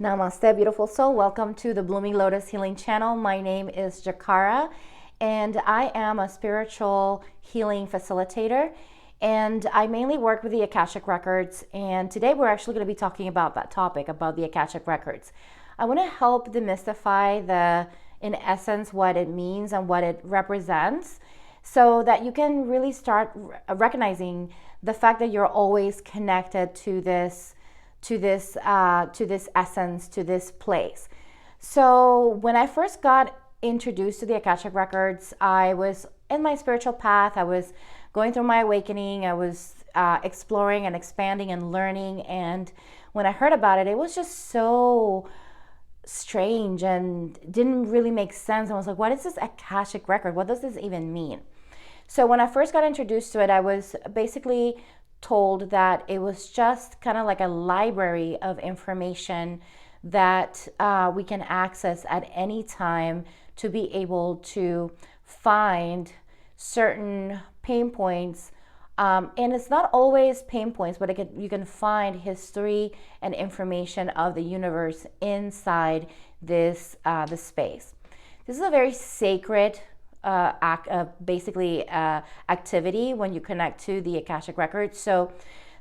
Namaste, beautiful soul. Welcome to the Blooming Lotus Healing Channel. My name is Jakara, and I am a spiritual healing facilitator. And I mainly work with the Akashic Records. And today we're actually going to be talking about that topic, about the Akashic Records. I want to help demystify in essence, what it means and what it represents, so that you can really start recognizing the fact that you're always connected to this essence, to this place. So when I first got introduced to the Akashic Records, I was in my spiritual path. I was going through my awakening. I was exploring and expanding and learning. And when I heard about it, it was just so strange and didn't really make sense. I was like, what is this Akashic Record? What does this even mean? So when I first got introduced to it, I was basically told that it was just kind of like a library of information that we can access at any time to be able to find certain pain points. And it's not always pain points, but you can find history and information of the universe inside this space. This is a very sacred activity when you connect to the Akashic Records. So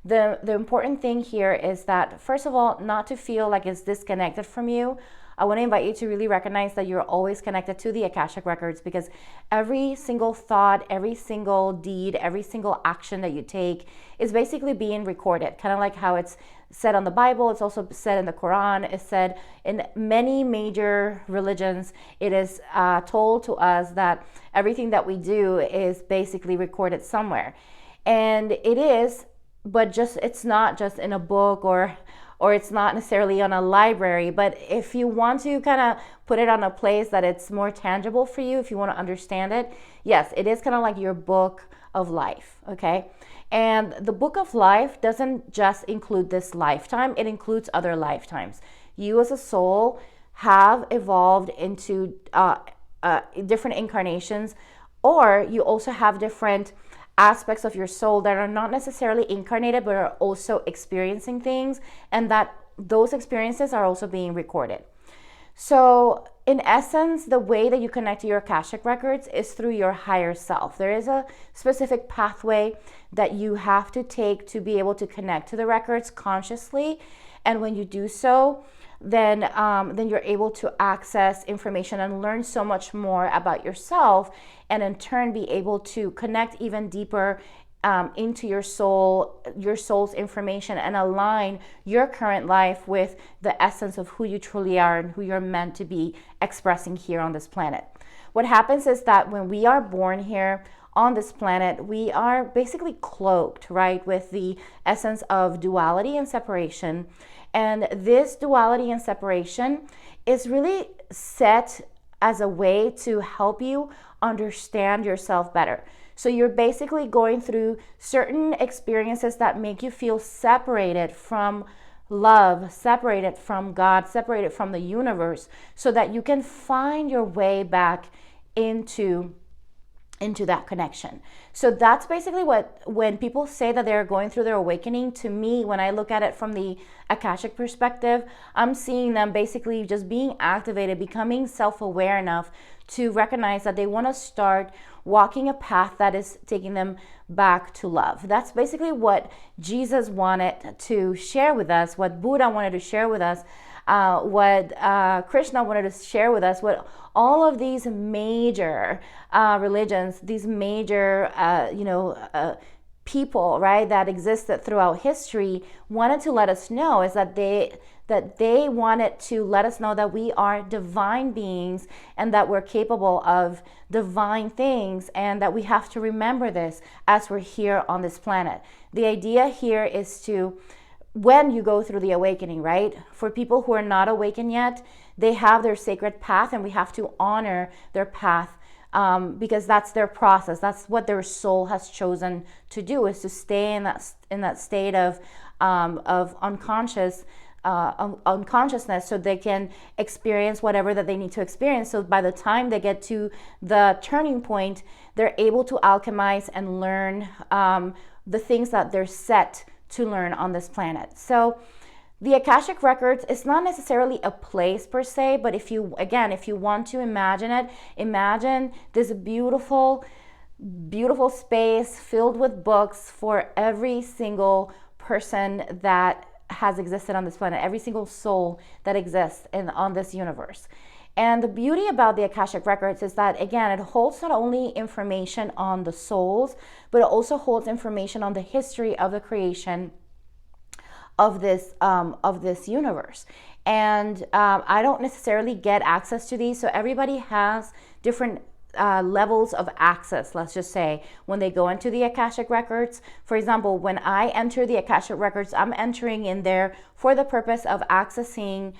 the important thing here is that, first of all, not to feel like it's disconnected from you. I want to invite you to really recognize that you're always connected to the Akashic Records, because every single thought, every single deed, every single action that you take is basically being recorded. Kind of like how it's said on the Bible, it's also said in the Quran, it's said in many major religions. It is told to us that everything that we do is basically recorded somewhere. And it is, but it's not just in a book or it's not necessarily on a library. But if you want to kind of put it on a place that it's more tangible for you, if you want to understand it, yes, it is kind of like your book of life, okay? And the book of life doesn't just include this lifetime, it includes other lifetimes. You as a soul have evolved into different incarnations, or you also have different aspects of your soul that are not necessarily incarnated but are also experiencing things, and that those experiences are also being recorded. So in essence, the way that you connect to your Akashic Records is through your higher self. There is a specific pathway that you have to take to be able to connect to the records consciously, and when you do so, then you're able to access information and learn so much more about yourself, and in turn be able to connect even deeper into your soul's information, and align your current life with the essence of who you truly are and who you're meant to be expressing here on this planet. What happens is that when we are born here on this planet, we are basically cloaked, right, with the essence of duality and separation. And this duality and separation is really set as a way to help you understand yourself better. So you're basically going through certain experiences that make you feel separated from love, separated from God, separated from the universe, so that you can find your way back into that connection. So that's basically when people say that they're going through their awakening, to me, when I look at it from the Akashic perspective, I'm seeing them basically just being activated, becoming self-aware enough to recognize that they want to start walking a path that is taking them back to love. That's basically what Jesus wanted to share with us, what Buddha wanted to share with us, what Krishna wanted to share with us, what all of these major religions, these major, people, right, that existed throughout history wanted to let us know, is that they wanted to let us know that we are divine beings and that we're capable of divine things, and that we have to remember this as we're here on this planet. The idea here is to, when you go through the awakening, right? For people who are not awakened yet, they have their sacred path, and we have to honor their path, because that's their process. That's what their soul has chosen to do, is to stay in that state of unconsciousness, so they can experience whatever that they need to experience. So by the time they get to the turning point, they're able to alchemize and learn the things that they're set to learn on this planet. So The Akashic Records is not necessarily a place per se, but if you want to imagine it, imagine this beautiful, beautiful space filled with books for every single person that has existed on this planet, every single soul that exists on this universe. And the beauty about the Akashic Records is that, again, it holds not only information on the souls, but it also holds information on the history of the creation of this universe. And I don't necessarily get access to these, so everybody has different levels of access, let's just say, when they go into the Akashic Records. For example, when I enter the Akashic Records, I'm entering in there for the purpose of accessing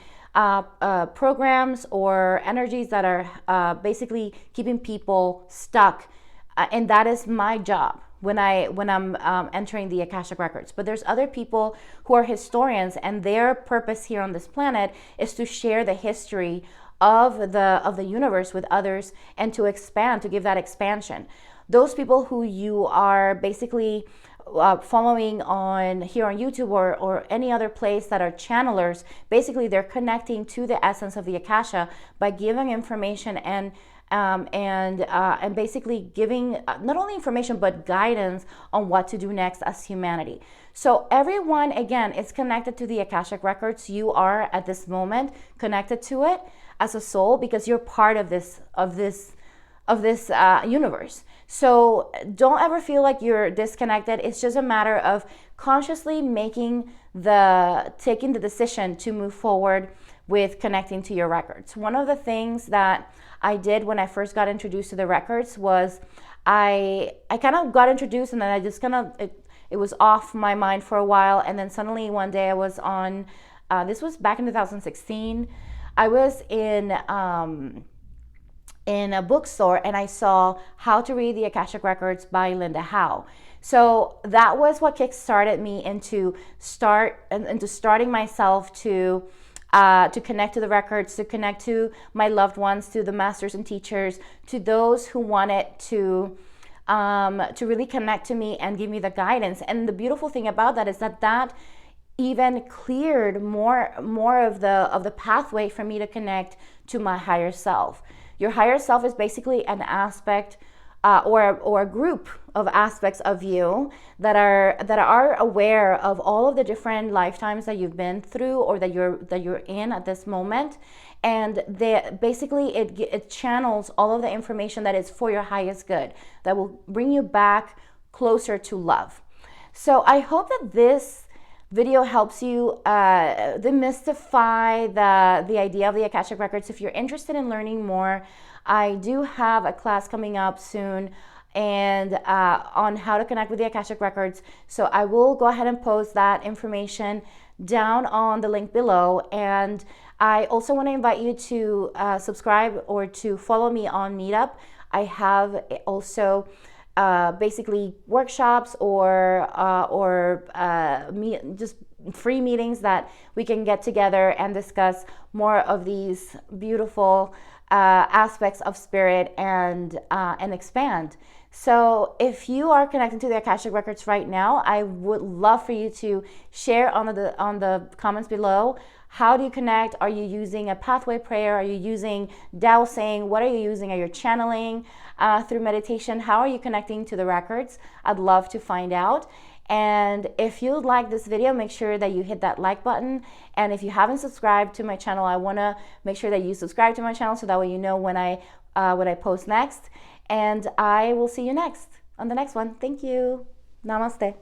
programs or energies that are basically keeping people stuck, and that is my job when I'm entering the Akashic Records. But there's other people who are historians, and their purpose here on this planet is to share the history of the universe with others, and to expand, to give that expansion. Those people who you are basically following on here on YouTube or any other place that are channelers, basically they're connecting to the essence of the Akasha by giving information and basically giving not only information but guidance on what to do next as humanity. So everyone, again, is connected to the Akashic Records. You are at this moment connected to it as a soul, because you're part of this universe. So don't ever feel like you're disconnected. It's just a matter of consciously taking the decision to move forward with connecting to your records. One of the things that I did when I first got introduced to the records was I kind of got introduced, and then I just kind of, it was off my mind for a while. And then suddenly one day I was on, this was back in 2016, I was in a bookstore, and I saw How to Read the Akashic Records by Linda Howe. So that was what kickstarted me into starting myself to connect to the records, to connect to my loved ones, to the masters and teachers, to those who wanted to really connect to me and give me the guidance. And the beautiful thing about that is that even cleared more of the pathway for me to connect to my higher self. Your higher self is basically an aspect or a group of aspects of you that are aware of all of the different lifetimes that you've been through, or that you're in at this moment. And basically it channels all of the information that is for your highest good, that will bring you back closer to love. So I hope that this video helps you demystify the idea of the Akashic Records. If you're interested in learning more, I do have a class coming up soon and on how to connect with the Akashic Records. So I will go ahead and post that information down on the link below. And I also want to invite you to subscribe or to follow me on Meetup. I have also basically workshops or just free meetings that we can get together and discuss more of these beautiful aspects of spirit and expand. So if you are connected to the Akashic Records right now, I would love for you to share on the comments below. How do you connect? Are you using a pathway prayer? Are you using dowsing? What are you using? Are you channeling through meditation? How are you connecting to the records? I'd love to find out. And if you like this video, make sure that you hit that like button. And if you haven't subscribed to my channel, I want to make sure that you subscribe to my channel, so that way you know when I post next. And I will see you on the next one. Thank you. Namaste.